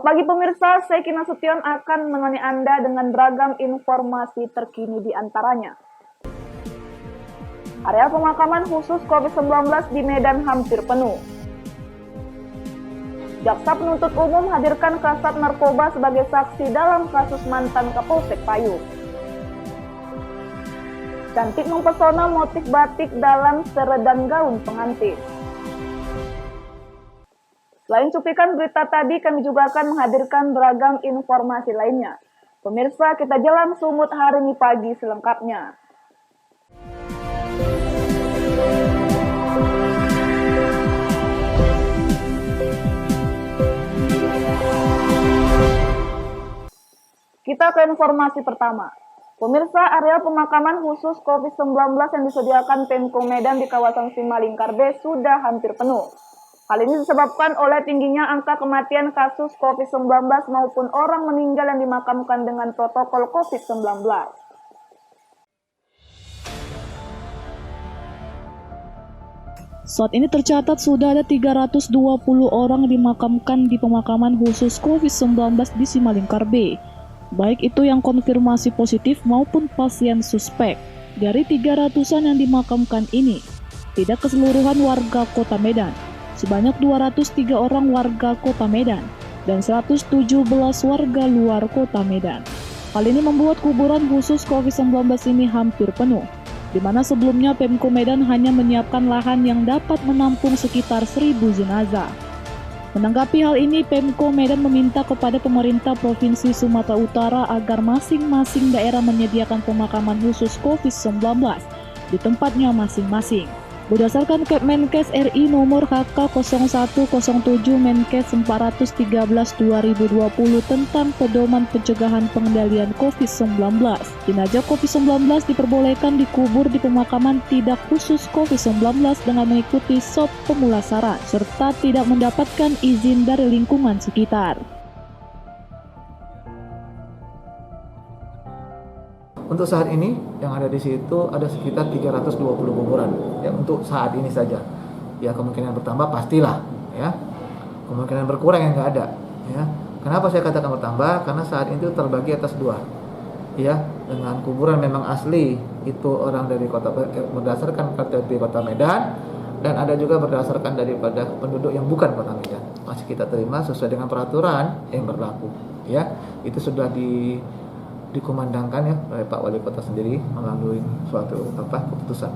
Selamat pagi pemirsa, saya Kina Sution akan menemani Anda dengan beragam informasi terkini di antaranya. Area pemakaman khusus COVID-19 di Medan hampir penuh. Jaksa penuntut umum hadirkan Kasat Narkoba sebagai saksi dalam kasus mantan Kapolsek Payung. Cantik mempesona motif batik dalam seredan gaun pengantin. Selain cuplikan berita tadi, kami juga akan menghadirkan beragam informasi lainnya. Pemirsa, kita jalan sumut hari ini pagi selengkapnya. Kita ke informasi pertama. Pemirsa, area pemakaman khusus COVID-19 yang disediakan Pemko Medan di kawasan Simalingkar B sudah hampir penuh. Hal ini disebabkan oleh tingginya angka kematian kasus COVID-19 maupun orang meninggal yang dimakamkan dengan protokol COVID-19. Saat ini tercatat sudah ada 320 orang dimakamkan di pemakaman khusus COVID-19 di Simalingkar B, baik itu yang konfirmasi positif maupun pasien suspek. Dari 300-an yang dimakamkan ini, tidak keseluruhan warga Kota Medan. Sebanyak 203 orang warga Kota Medan dan 117 warga luar Kota Medan. Hal ini membuat kuburan khusus COVID-19 ini hampir penuh, di mana sebelumnya Pemko Medan hanya menyiapkan lahan yang dapat menampung sekitar 1.000 jenazah. Menanggapi hal ini, Pemko Medan meminta kepada pemerintah Provinsi Sumatera Utara agar masing-masing daerah menyediakan pemakaman khusus COVID-19 di tempatnya masing-masing. Berdasarkan Kemenkes RI nomor HK0107 Menkes 413/2020 tentang pedoman pencegahan pengendalian COVID-19, jenazah COVID-19 diperbolehkan dikubur di pemakaman tidak khusus COVID-19 dengan mengikuti SOP pemulasaran serta tidak mendapatkan izin dari lingkungan sekitar. Untuk saat ini yang ada di situ ada sekitar 320 kuburan ya, untuk saat ini saja. Ya kemungkinan bertambah pastilah ya. Kemungkinan berkurang yang nggak ada ya. Kenapa saya katakan bertambah? Karena saat ini itu terbagi atas dua. Ya, dengan kuburan memang asli itu orang dari kota berdasarkan KTP Kota Medan dan ada juga berdasarkan daripada penduduk yang bukan Kota Medan. Masih kita terima sesuai dengan peraturan yang berlaku ya. Itu sudah dikumandangkan ya oleh Pak Wali Kota sendiri melalui suatu keputusan.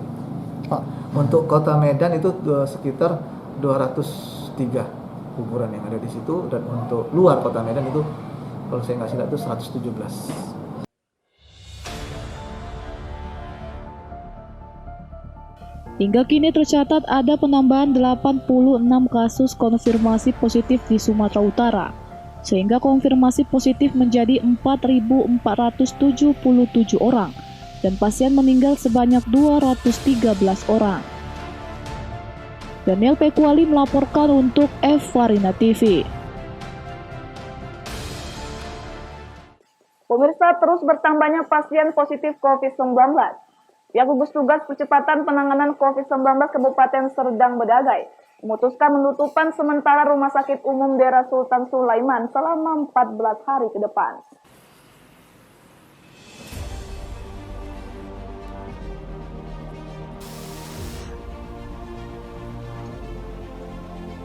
Untuk Kota Medan itu sekitar 203 kuburan yang ada di situ, dan untuk luar Kota Medan itu kalau saya nggak salah itu 117. Hingga kini tercatat ada penambahan 86 kasus konfirmasi positif di Sumatera Utara, sehingga konfirmasi positif menjadi 4.477 orang, dan pasien meninggal sebanyak 213 orang. Daniel Pekuali melaporkan untuk F-Farina TV. Pemirsa, terus bertambahnya pasien positif COVID-19. Pihak gugus tugas percepatan penanganan COVID-19 Kabupaten Serdang Bedagai memutuskan penutupan sementara Rumah Sakit Umum Daerah Sultan Sulaiman selama 14 hari ke depan.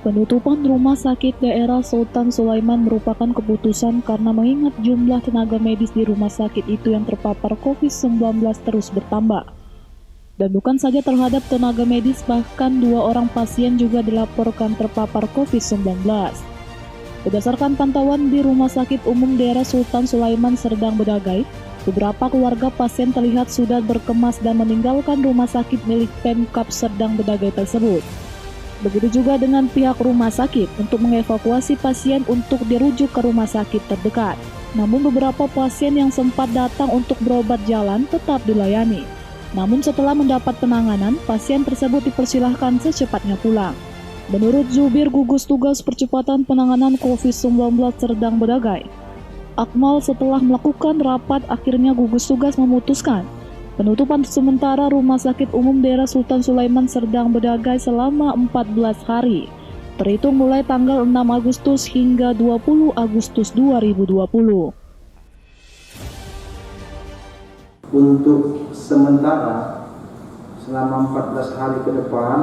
Penutupan Rumah Sakit Daerah Sultan Sulaiman merupakan keputusan karena mengingat jumlah tenaga medis di rumah sakit itu yang terpapar COVID-19 terus bertambah. Dan bukan saja terhadap tenaga medis, bahkan 2 orang pasien juga dilaporkan terpapar COVID-19. Berdasarkan pantauan di Rumah Sakit Umum Daerah Sultan Sulaiman Serdang Bedagai, beberapa keluarga pasien terlihat sudah berkemas dan meninggalkan rumah sakit milik Pemkab Serdang Bedagai tersebut. Begitu juga dengan pihak rumah sakit untuk mengevakuasi pasien untuk dirujuk ke rumah sakit terdekat. Namun beberapa pasien yang sempat datang untuk berobat jalan tetap dilayani. Namun setelah mendapat penanganan, pasien tersebut dipersilahkan secepatnya pulang. Menurut Jubir Gugus Tugas Percepatan Penanganan COVID-19 Serdang Bedagai, Akmal, setelah melakukan rapat akhirnya gugus tugas memutuskan penutupan sementara Rumah Sakit Umum Daerah Sultan Sulaiman Serdang Bedagai selama 14 hari. terhitung mulai tanggal 6 Agustus hingga 20 Agustus 2020. Untuk sementara selama 14 hari ke depan,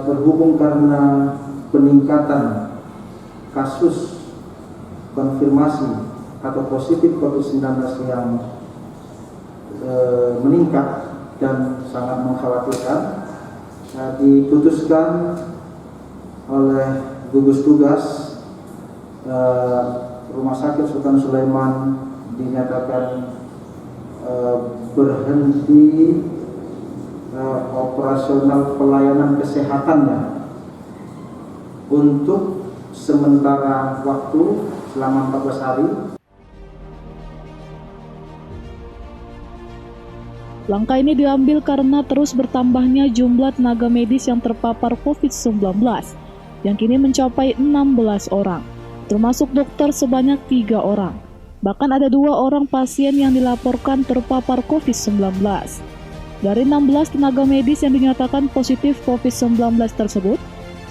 berhubung karena peningkatan kasus konfirmasi atau positif COVID-19 yang meningkat dan sangat mengkhawatirkan, diputuskan oleh gugus tugas Rumah Sakit Sultan Sulaiman dinyatakan berhenti operasional pelayanan kesehatannya untuk sementara waktu selama 14 hari. Langkah ini diambil karena terus bertambahnya jumlah tenaga medis yang terpapar COVID-19 yang kini mencapai 16 orang, termasuk dokter sebanyak 3 orang. Bahkan ada 2 orang pasien yang dilaporkan terpapar COVID-19. Dari 16 tenaga medis yang dinyatakan positif COVID-19 tersebut,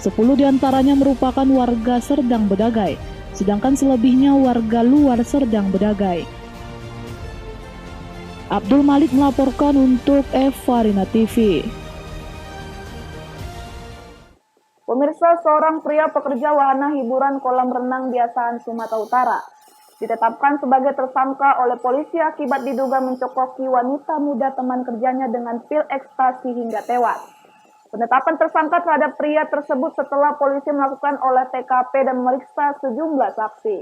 10 diantaranya merupakan warga Serdang Bedagai, sedangkan selebihnya warga luar Serdang Bedagai. Abdul Malik melaporkan untuk Evarina TV. Pemirsa, seorang pria pekerja wahana hiburan kolam renang di Asahan, Sumatera Utara ditetapkan sebagai tersangka oleh polisi akibat diduga mencokoki wanita muda teman kerjanya dengan pil ekstasi hingga tewas. Penetapan tersangka terhadap pria tersebut setelah polisi melakukan olah TKP dan memeriksa sejumlah saksi.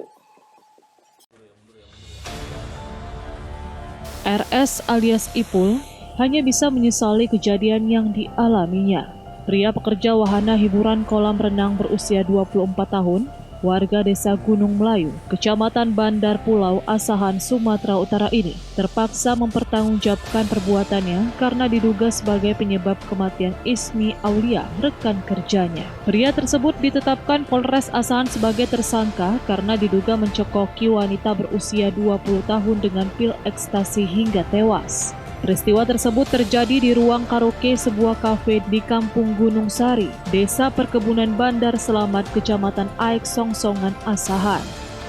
RS alias Ipul hanya bisa menyesali kejadian yang dialaminya. Pria pekerja wahana hiburan kolam renang berusia 24 tahun, warga desa Gunung Melayu, Kecamatan Bandar Pulau, Asahan, Sumatera Utara ini terpaksa mempertanggungjawabkan perbuatannya karena diduga sebagai penyebab kematian Ismi Aulia, rekan kerjanya. Pria tersebut ditetapkan Polres Asahan sebagai tersangka karena diduga mencokoki wanita berusia 20 tahun dengan pil ekstasi hingga tewas. Peristiwa tersebut terjadi di ruang karaoke sebuah kafe di Kampung Gunung Sari, Desa Perkebunan Bandar Selamat, Kecamatan Aik Songsongan, Asahan.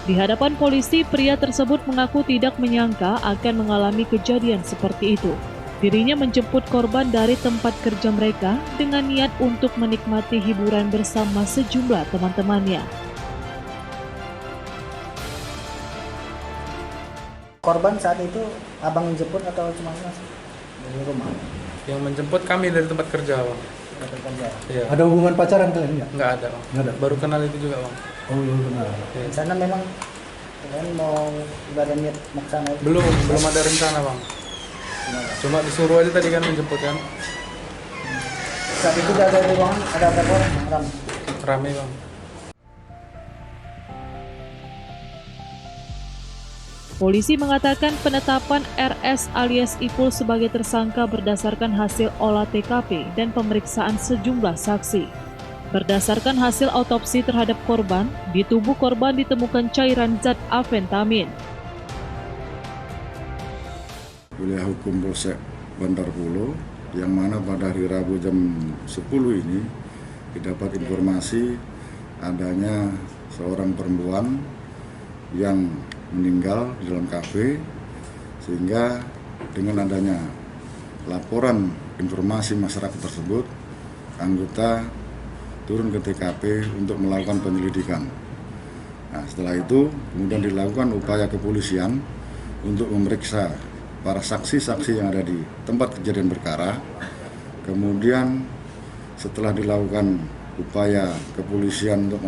Di hadapan polisi, pria tersebut mengaku tidak menyangka akan mengalami kejadian seperti itu. Dirinya menjemput korban dari tempat kerja mereka dengan niat untuk menikmati hiburan bersama sejumlah teman-temannya. Korban saat itu abang menjemput atau cuma dari rumah? Yang menjemput kami dari tempat kerja, Bang. Tempat kerja. Iya. Ada hubungan pacaran kalian nggak? Nggak ada, Bang. Nggak ada. Baru kenal itu juga, Bang. Oh iya benar. Iya. Di sana memang kalian mau ibadah niat maksana itu? Belum ada rencana, Bang. Cuma disuruh aja tadi kan menjemput kan. Saat itu ada di ruangan, ada berapa orang? Rame, Bang. Polisi mengatakan penetapan RS alias Ipul sebagai tersangka berdasarkan hasil olah TKP dan pemeriksaan sejumlah saksi. Berdasarkan hasil autopsi terhadap korban, di tubuh korban ditemukan cairan zat afentamin. Wilayah hukum Polsek Bandar Pulau, yang mana pada hari Rabu jam 10 ini didapat informasi adanya seorang perempuan yang meninggal di dalam kafe, sehingga dengan adanya laporan informasi masyarakat tersebut, anggota turun ke TKP untuk melakukan penyelidikan. Nah, setelah itu kemudian dilakukan upaya kepolisian untuk memeriksa para saksi-saksi yang ada di tempat kejadian perkara. Kemudian setelah dilakukan upaya kepolisian untuk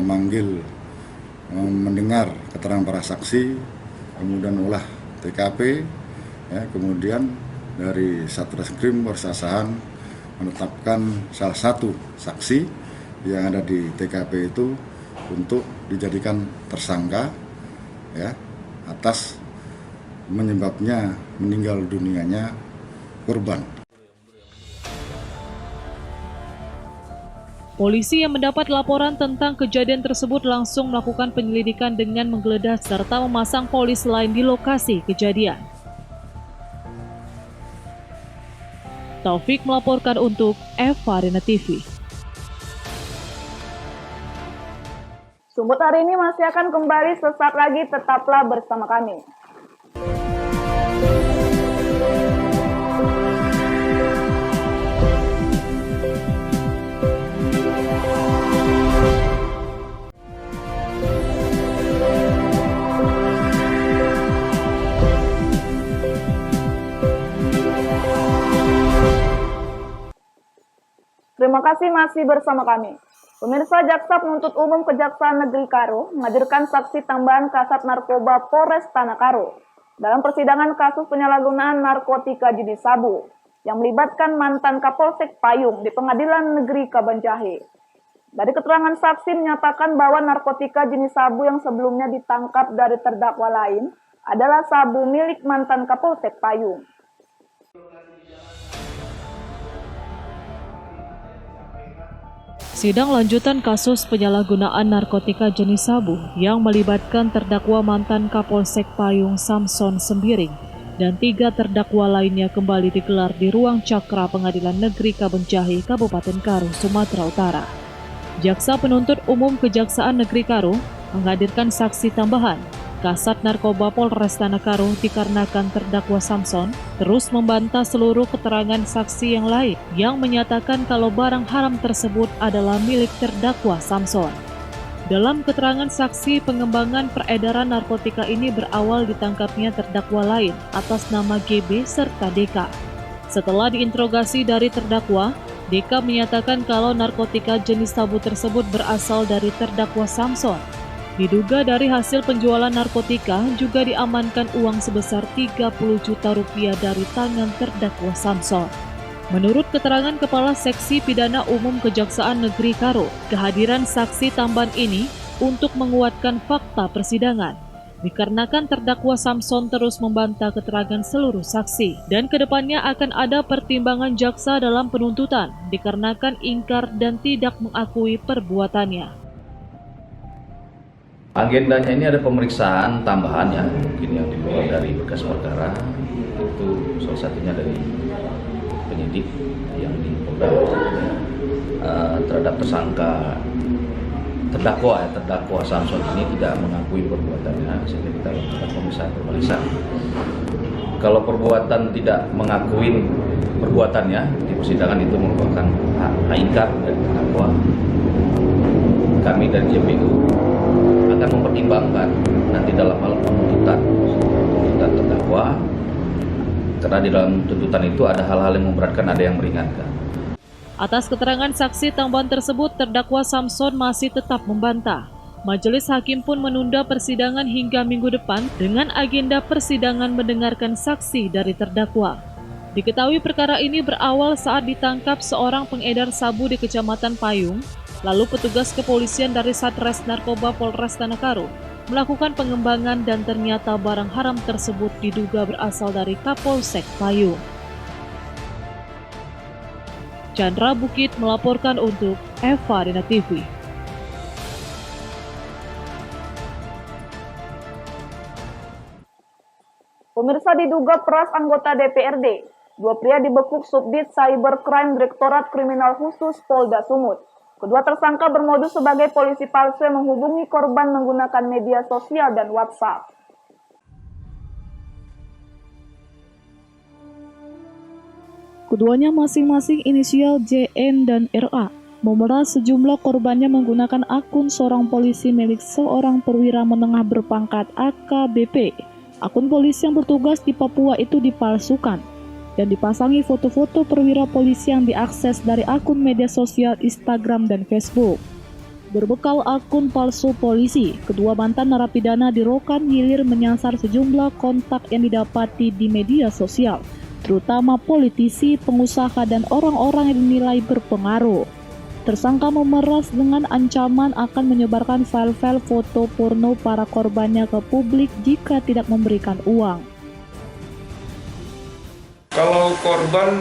mendengar keterangan para saksi, kemudian olah TKP, kemudian dari Satreskrim Polres Asahan menetapkan salah satu saksi yang ada di TKP itu untuk dijadikan tersangka atas menyebabnya meninggal dunianya korban. Polisi yang mendapat laporan tentang kejadian tersebut langsung melakukan penyelidikan dengan menggeledah serta memasang polis lain di lokasi kejadian. Taufik melaporkan untuk Evarina TV. Sumut hari ini masih akan kembali sesaat lagi, tetaplah bersama kami. Terima kasih masih bersama kami. Pemirsa, Jaksa Penuntut Umum Kejaksaan Negeri Karo menghadirkan saksi tambahan Kasat Narkoba Polres Tanah Karo dalam persidangan kasus penyalahgunaan narkotika jenis sabu yang melibatkan mantan Kapolsek Payung di Pengadilan Negeri Kabanjahe. Dari keterangan saksi menyatakan bahwa narkotika jenis sabu yang sebelumnya ditangkap dari terdakwa lain adalah sabu milik mantan Kapolsek Payung. Sidang lanjutan kasus penyalahgunaan narkotika jenis sabu yang melibatkan terdakwa mantan Kapolsek Payung Samson Sembiring dan 3 terdakwa lainnya kembali digelar di ruang Cakra Pengadilan Negeri Kabanjahe, Kabupaten Karo, Sumatera Utara. Jaksa Penuntut Umum Kejaksaan Negeri Karo menghadirkan saksi tambahan Kasat Narkoba Polres Tanah Karo dikarenakan terdakwa Samson terus membantah seluruh keterangan saksi yang lain yang menyatakan kalau barang haram tersebut adalah milik terdakwa Samson. Dalam keterangan saksi, pengembangan peredaran narkotika ini berawal ditangkapnya terdakwa lain atas nama GB serta DK. Setelah diinterogasi dari terdakwa, DK menyatakan kalau narkotika jenis sabu tersebut berasal dari terdakwa Samson. Diduga dari hasil penjualan narkotika juga diamankan uang sebesar 30 juta rupiah dari tangan terdakwa Samson. Menurut keterangan Kepala Seksi Pidana Umum Kejaksaan Negeri Karo, kehadiran saksi tambahan ini untuk menguatkan fakta persidangan. Dikarenakan terdakwa Samson terus membantah keterangan seluruh saksi dan kedepannya akan ada pertimbangan jaksa dalam penuntutan dikarenakan ingkar dan tidak mengakui perbuatannya. Agendanya ini ada pemeriksaan tambahan ya, mungkin yang di luar dari berkas perkara, itu salah satunya dari penyidik yang di Polda terhadap tersangka terdakwa Samson ini tidak mengakui perbuatannya, sehingga kita lakukan pemeriksaan. Kalau perbuatan tidak mengakui perbuatannya di persidangan itu merupakan ingkar dari terdakwa. Kami dari JPU akan mempertimbangkan nanti dalam hal penuntutan terdakwa, karena di dalam tuntutan itu ada hal-hal yang memberatkan, ada yang meringankan. Atas keterangan saksi tambahan tersebut, terdakwa Samson masih tetap membantah. Majelis Hakim pun menunda persidangan hingga minggu depan dengan agenda persidangan mendengarkan saksi dari terdakwa. Diketahui perkara ini berawal saat ditangkap seorang pengedar sabu di Kecamatan Payung. Lalu petugas kepolisian dari Satres Narkoba Polres Tanah Karo melakukan pengembangan dan ternyata barang haram tersebut diduga berasal dari Kapolsek Payung. Chandra Bukit melaporkan untuk Eva Dina TV. Pemirsa, diduga peras anggota DPRD. 2 pria dibekuk Subdit Cybercrime Direktorat Kriminal Khusus Polda Sumut. Kedua tersangka bermodus sebagai polisi palsu yang menghubungi korban menggunakan media sosial dan WhatsApp. Keduanya masing-masing inisial JN dan RA memeras sejumlah korbannya menggunakan akun seorang polisi milik seorang perwira menengah berpangkat AKBP. Akun polisi yang bertugas di Papua itu dipalsukan dan dipasangi foto-foto perwira polisi yang diakses dari akun media sosial Instagram dan Facebook. Berbekal akun palsu polisi, kedua mantan narapidana di Rokan Hilir menyasar sejumlah kontak yang didapati di media sosial, terutama politisi, pengusaha, dan orang-orang yang dinilai berpengaruh. Tersangka memeras dengan ancaman akan menyebarkan file-file foto porno para korbannya ke publik jika tidak memberikan uang. Kalau korban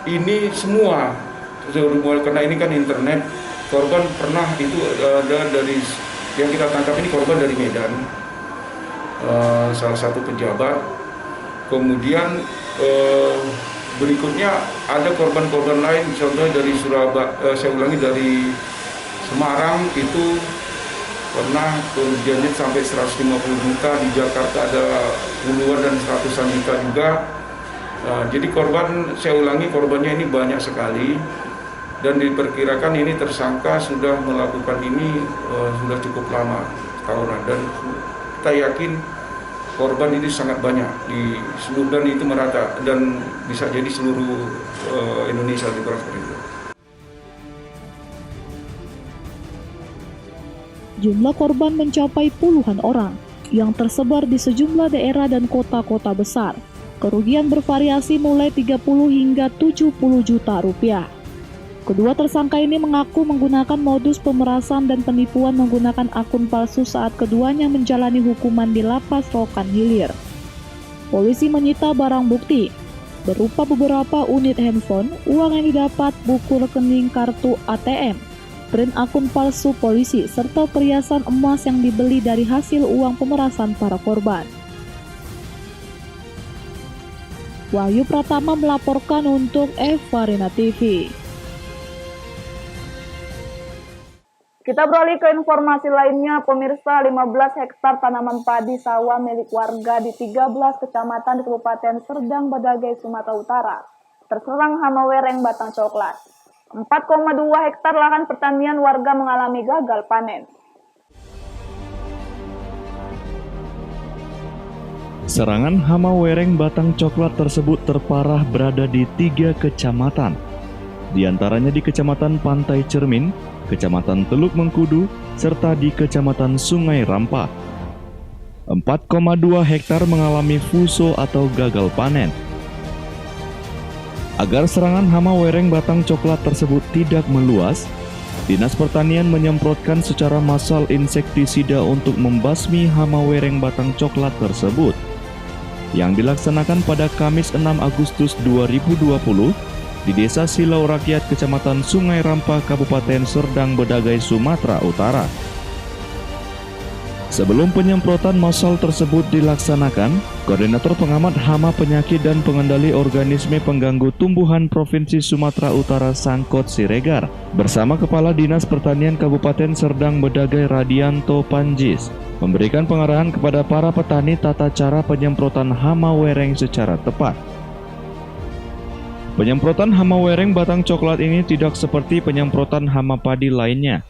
ini semua, karena ini kan internet, korban pernah itu ada dari yang kita tangkap ini korban dari Medan, salah satu pejabat. Kemudian berikutnya ada korban-korban lain, contohnya dari Surabaya, saya ulangi dari Semarang itu pernah kerugiannya sampai 150 juta, di Jakarta ada puluhan dan ratusan juta juga. Jadi korban, saya ulangi, korbannya ini banyak sekali dan diperkirakan ini tersangka sudah melakukan ini sudah cukup lama, tahunan, dan kita yakin korban ini sangat banyak di seluruh, dan itu merata dan bisa jadi seluruh Indonesia di seperti itu. Jumlah korban mencapai puluhan orang yang tersebar di sejumlah daerah dan kota-kota besar. Kerugian bervariasi mulai 30 hingga 70 juta rupiah. Kedua tersangka ini mengaku menggunakan modus pemerasan dan penipuan menggunakan akun palsu saat keduanya menjalani hukuman di Lapas Rokan Hilir. Polisi menyita barang bukti berupa beberapa unit handphone, uang yang didapat, buku rekening, kartu ATM, print akun palsu polisi, serta perhiasan emas yang dibeli dari hasil uang pemerasan para korban. Wahyu Pratama melaporkan untuk Evarina TV. Kita beralih ke informasi lainnya, pemirsa. 15 hektar tanaman padi sawah milik warga di 13 kecamatan di Kabupaten Serdang Bedagai, Sumatera Utara terserang hama wereng batang coklat. 4,2 hektar lahan pertanian warga mengalami gagal panen. Serangan hama wereng batang coklat tersebut terparah berada di 3 kecamatan. Di antaranya di Kecamatan Pantai Cermin, Kecamatan Teluk Mengkudu, serta di Kecamatan Sungai Rampa. 4,2 hektar mengalami fuso atau gagal panen. Agar serangan hama wereng batang coklat tersebut tidak meluas, Dinas Pertanian menyemprotkan secara massal insektisida untuk membasmi hama wereng batang coklat tersebut, yang dilaksanakan pada Kamis 6 Agustus 2020 di Desa Silau Rakyat, Kecamatan Sungai Rampa, Kabupaten Serdang Bedagai, Sumatera Utara. Sebelum penyemprotan massal tersebut dilaksanakan, Koordinator Pengamat Hama Penyakit dan Pengendali Organisme Pengganggu Tumbuhan Provinsi Sumatera Utara Sangkot Siregar bersama Kepala Dinas Pertanian Kabupaten Serdang Bedagai Radianto Panjis memberikan pengarahan kepada para petani tata cara penyemprotan hama wereng secara tepat. Penyemprotan hama wereng batang coklat ini tidak seperti penyemprotan hama padi lainnya,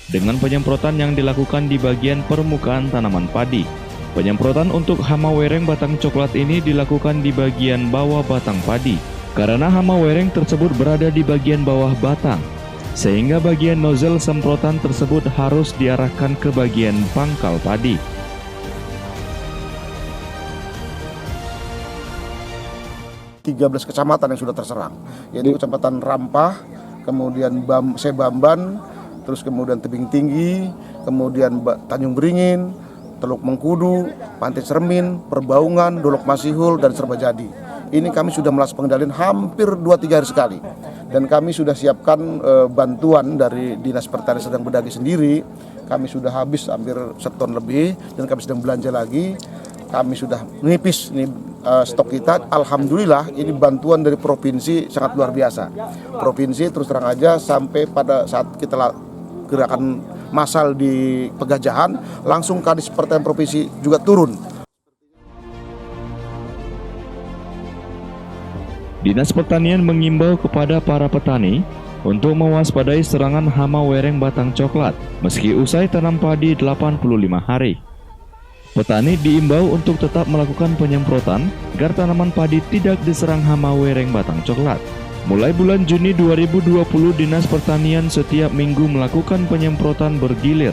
dengan penyemprotan yang dilakukan di bagian permukaan tanaman padi. Penyemprotan untuk hama wereng batang coklat ini dilakukan di bagian bawah batang padi, karena hama wereng tersebut berada di bagian bawah batang, sehingga bagian nozzle semprotan tersebut harus diarahkan ke bagian pangkal padi. Tiga 13 kecamatan yang sudah terserang, yaitu Kecamatan Rampah, kemudian Sebamban, terus kemudian Tebing Tinggi, kemudian Tanjung Beringin, Teluk Mengkudu, Pantai Cermin, Perbaungan, Dolok Masihul, dan Serbajadi. Ini kami sudah melakukan pengendalian hampir 2-3 hari sekali. Dan kami sudah siapkan bantuan dari Dinas Pertanian Serdang Bedagai sendiri. Kami sudah habis hampir 1 ton lebih, dan kami sedang belanja lagi. Kami sudah menipis stok kita. Alhamdulillah ini bantuan dari provinsi sangat luar biasa. Provinsi terus terang aja sampai pada saat kita gerakan massal di Pegajahan, langsung Kadis Pertanian Provinsi juga turun. Dinas Pertanian mengimbau kepada para petani untuk mewaspadai serangan hama wereng batang coklat meski usai tanam padi 85 hari. Petani diimbau untuk tetap melakukan penyemprotan agar tanaman padi tidak diserang hama wereng batang coklat. Mulai bulan Juni 2020, Dinas Pertanian setiap minggu melakukan penyemprotan bergilir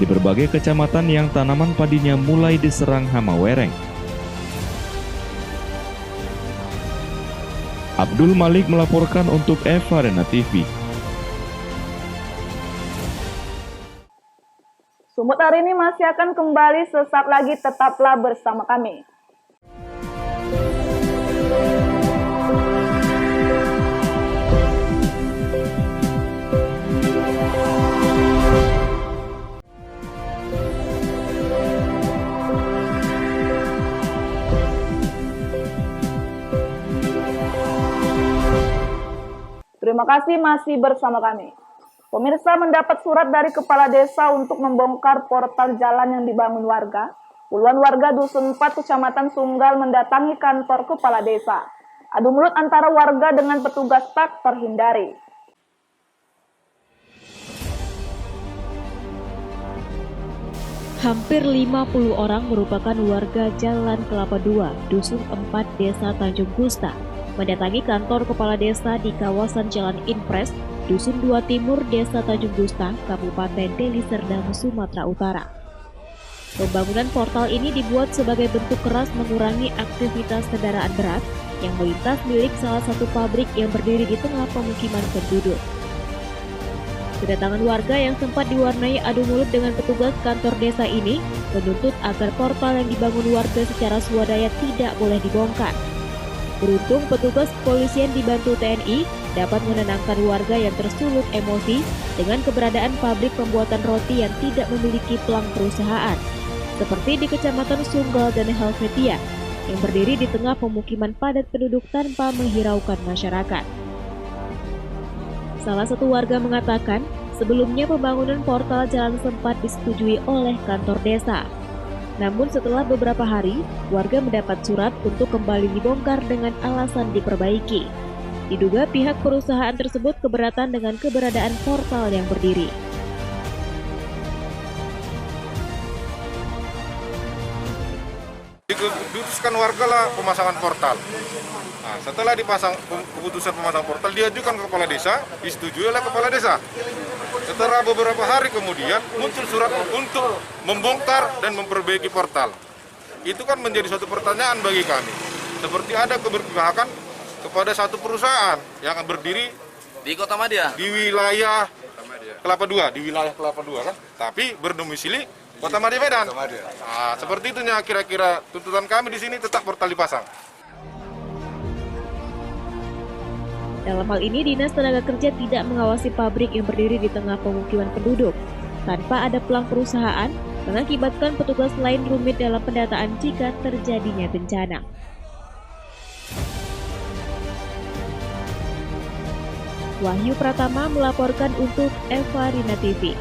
di berbagai kecamatan yang tanaman padinya mulai diserang hama wereng. Abdul Malik melaporkan untuk Evarina TV. Sumut hari ini masih akan kembali sesaat lagi, tetaplah bersama kami. Terima kasih masih bersama kami. Pemirsa mendapat surat dari kepala desa untuk membongkar portal jalan yang dibangun warga. Puluhan warga Dusun 4 Kecamatan Sunggal mendatangi kantor kepala desa. Adu mulut antara warga dengan petugas tak terhindari. Hampir 50 orang merupakan warga Jalan Kelapa II, Dusun 4, Desa Tanjung Gusta, mendatangi kantor kepala desa di kawasan Jalan Impres, Dusun 2 Timur, Desa Tanjung Gusta, Kabupaten Deli Serdang, Sumatera Utara. Pembangunan portal ini dibuat sebagai bentuk keras mengurangi aktivitas kendaraan berat yang melintas milik salah satu pabrik yang berdiri di tengah pemukiman penduduk. Kedatangan warga yang sempat diwarnai adu mulut dengan petugas kantor desa ini menuntut agar portal yang dibangun warga secara swadaya tidak boleh dibongkar. Beruntung petugas kepolisian dibantu TNI dapat menenangkan warga yang tersulut emosi dengan keberadaan pabrik pembuatan roti yang tidak memiliki pelang perusahaan, seperti di Kecamatan Sunggal dan Helvetia, yang berdiri di tengah pemukiman padat penduduk tanpa menghiraukan masyarakat. Salah satu warga mengatakan, sebelumnya pembangunan portal jalan sempat disetujui oleh kantor desa. Namun setelah beberapa hari, warga mendapat surat untuk kembali dibongkar dengan alasan diperbaiki. Diduga pihak perusahaan tersebut keberatan dengan keberadaan portal yang berdiri. Diputuskan warga lah pemasangan portal. Nah, setelah dipasang keputusan pemasangan portal diajukan ke kepala desa, disetujui oleh kepala desa. Setelah beberapa hari kemudian muncul surat untuk membongkar dan memperbaiki portal. Itu kan menjadi suatu pertanyaan bagi kami. Seperti ada keberpihakan kepada satu perusahaan yang berdiri Di Kota Madia, di wilayah Kelapa II, di wilayah Kelapa II kan, tapi berdomisili Kota Madia Medan. Nah, seperti itunya kira-kira tuntutan kami di sini tetap portal dipasang. Dalam hal ini, Dinas Tenaga Kerja tidak mengawasi pabrik yang berdiri di tengah pemukiman penduduk. Tanpa ada pelang perusahaan, mengakibatkan petugas lain rumit dalam pendataan jika terjadinya bencana. Wahyu Pratama melaporkan untuk Eva Rina TV.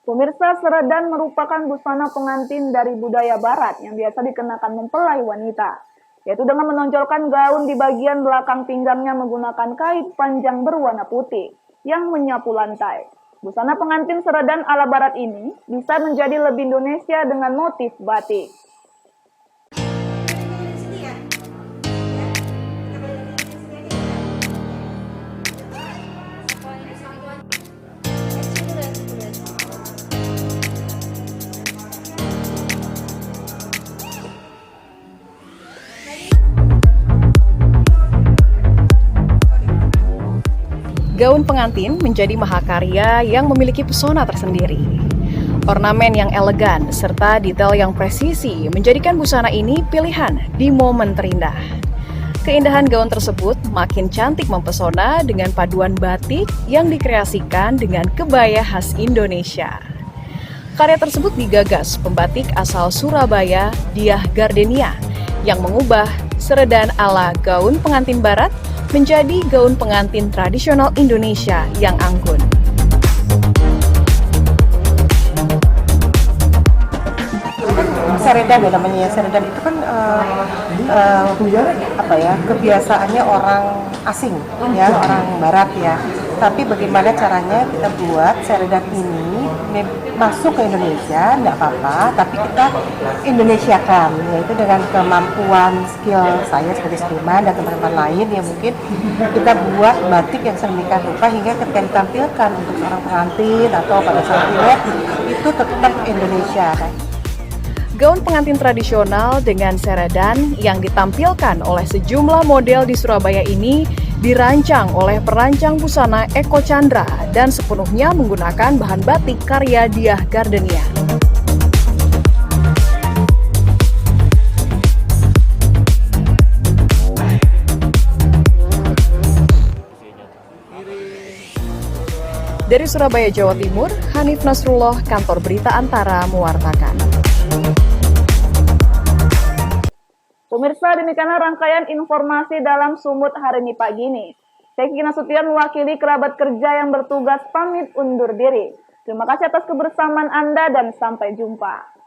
Pemirsa, seredan merupakan busana pengantin dari budaya barat yang biasa dikenakan mempelai wanita, yaitu dengan menonjolkan gaun di bagian belakang pinggangnya menggunakan kain panjang berwarna putih yang menyapu lantai. Busana pengantin seredan ala barat ini bisa menjadi lebih Indonesia dengan motif batik. Gaun pengantin menjadi mahakarya yang memiliki pesona tersendiri. Ornamen yang elegan serta detail yang presisi menjadikan busana ini pilihan di momen terindah. Keindahan gaun tersebut makin cantik mempesona dengan paduan batik yang dikreasikan dengan kebaya khas Indonesia. Karya tersebut digagas pembatik asal Surabaya, Diah Gardenia, yang mengubah seredan ala gaun pengantin barat menjadi gaun pengantin tradisional Indonesia yang anggun. Seredan ya namanya. Seredan itu kan kebiasaannya orang asing ya, orang barat ya. Tapi bagaimana caranya kita buat seredan ini masuk ke Indonesia, enggak apa-apa, tapi kita Indonesiakan, yaitu dengan kemampuan skill saya sebagai seniman dan teman-teman lain yang mungkin kita buat batik yang sedemikian rupa hingga ketika ditampilkan untuk seorang pengantin atau pada saat imlek itu tetap Indonesia kan. Gaun pengantin tradisional dengan seredan yang ditampilkan oleh sejumlah model di Surabaya ini dirancang oleh perancang busana Eko Chandra dan sepenuhnya menggunakan bahan batik karya Diah Gardenia. Dari Surabaya, Jawa Timur, Hanif Nasrullah, Kantor Berita Antara mewartakan. Pemirsa, Pemirsa, demikianlah rangkaian informasi dalam Sumut hari ini pagi ini. Saya Kiki Nasution mewakili kerabat kerja yang bertugas pamit undur diri. Terima kasih atas kebersamaan Anda dan sampai jumpa.